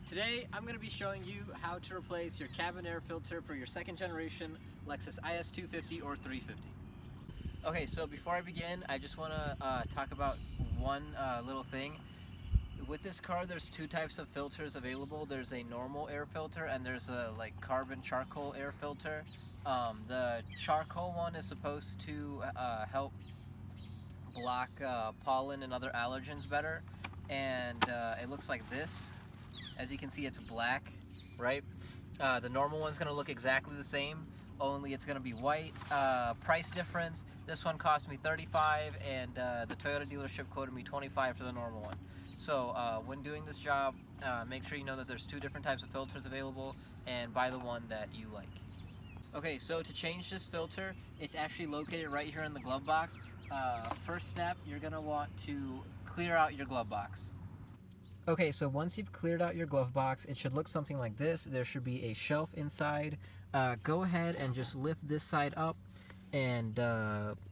Today I'm going to be showing you how to replace your cabin air filter for your second generation Lexus IS250 or 350. Okay, so before I begin, I just want to talk about one little thing. With this car, there's two types of filters available. There's a normal air filter and there's a carbon charcoal air filter. The charcoal one is supposed to help block pollen and other allergens better, and it looks like this. As you can see, it's black, right? The normal one's gonna look exactly the same, only it's gonna be white. Price difference, this one cost me $35 and the Toyota dealership quoted me $25 for the normal one. So when doing this job, make sure you know that there's two different types of filters available and buy the one that you like. Okay, so to change this filter, it's actually located right here in the glove box. First step, you're gonna want to clear out your glove box. Okay, so once you've cleared out your glove box, it should look something like this. There should be a shelf inside. Go ahead and just lift this side up, and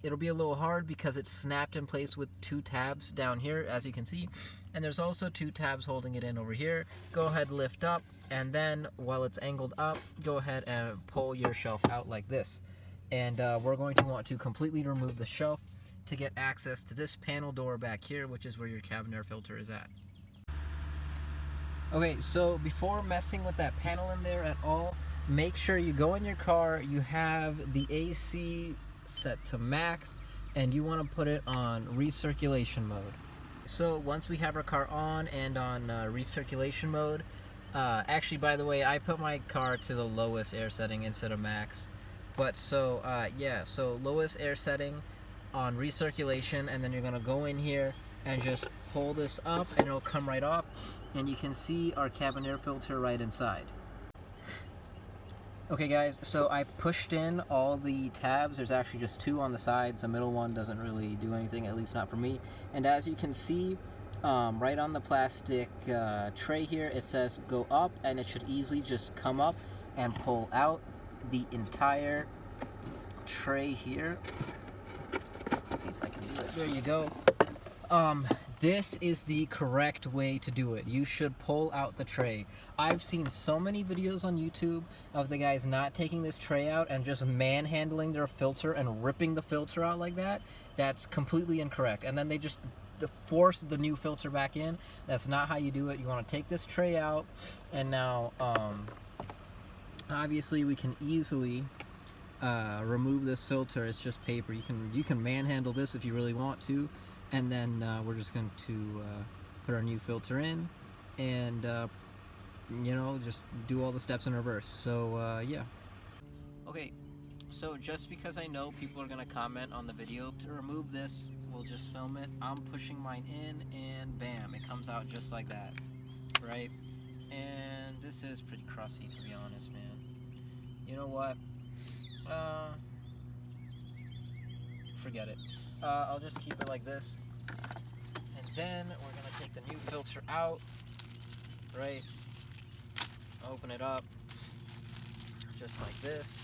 it'll be a little hard because it's snapped in place with two tabs down here, as you can see, and there's also two tabs holding it in over here. Go ahead, lift up, and then while it's angled up, go ahead and pull your shelf out like this. And we're going to want to completely remove the shelf to get access to this panel door back here, which is where your cabin air filter is at. Okay, so before messing with that panel in there at all, make sure you go in your car, you have the AC set to max, and you want to put it on recirculation mode. So once we have our car on and on recirculation mode, actually, by the way, I put my car to the lowest air setting instead of max. But so, yeah, so lowest air setting on recirculation, and then you're going to go in here and just pull this up and it'll come right off, and you can see our cabin air filter right inside. Okay guys, so I pushed in all the tabs. There's actually just two on the sides. The middle one doesn't really do anything, at least not for me. And as you can see, right on the plastic tray here, it says go up, and it should easily just come up and pull out the entire tray here. Let's see if I can do it. There you go. This is the correct way to do it. You should pull out the tray. I've seen so many videos on YouTube of the guys not taking this tray out and just manhandling their filter and ripping the filter out like that. That's completely incorrect. And then they just force the new filter back in. That's not how you do it. You want to take this tray out, and now obviously we can easily remove this filter. It's just paper. You can manhandle this if you really want to. And then we're just going to put our new filter in and, you know, just do all the steps in reverse. So, yeah. Okay, so just because I know people are going to comment on the video, to remove this, we'll just film it. I'm pushing mine in, and bam, it comes out just like that, right? And this is pretty crusty, to be honest, man. You know what? Forget it. I'll just keep it like this, and then we're gonna take the new filter out, right? Open it up just like this.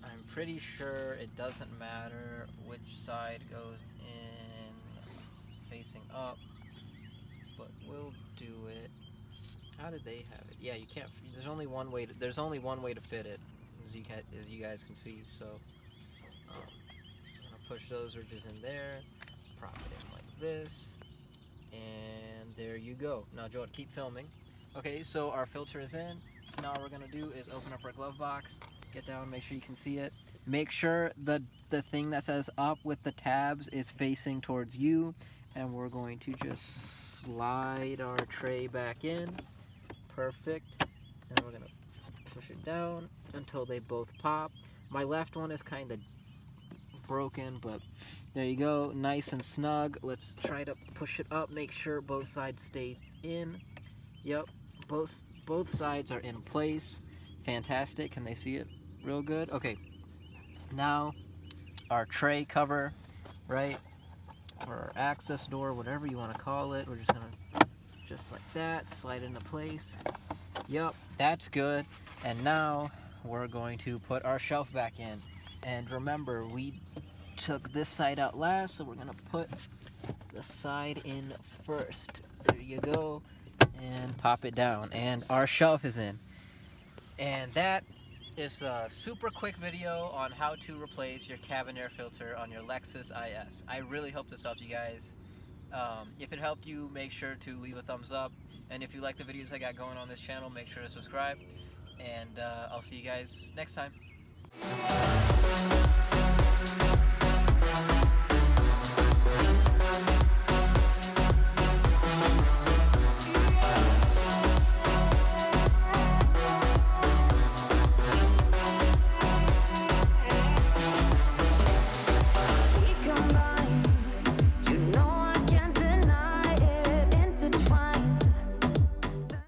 I'm pretty sure it doesn't matter which side goes in facing up, but we'll do it. How did they have it? Yeah, you can't. There's only one way to fit it, as you guys can see. So I'm gonna push those ridges in there, prop it in like this, and there you go. Now, Joe, keep filming. Okay, so our filter is in. So now what we're gonna do is open up our glove box, get down, make sure you can see it. Make sure the thing that says up with the tabs is facing towards you, and we're going to just slide our tray back in. Perfect. And we're gonna push it down until they both pop. My left one is kind of broken, but there you go, nice and snug. Let's try to push it up, make sure both sides stay in. Yep, both sides are in place. Fantastic. Can they see it real good? Okay, now our tray cover, right, or our access door, whatever you want to call it, we're just gonna just like that slide into place. Yep, that's good. And now we're going to put our shelf back in. And remember, we took this side out last, so we're gonna put the side in first. There you go. and pop it down, and our shelf is in. And that is a super quick video on how to replace your cabin air filter on your Lexus IS. I really hope this helped you guys. If it helped you, make sure to leave a thumbs up, and if you like the videos I got going on this channel, make sure to subscribe, and I'll see you guys next time.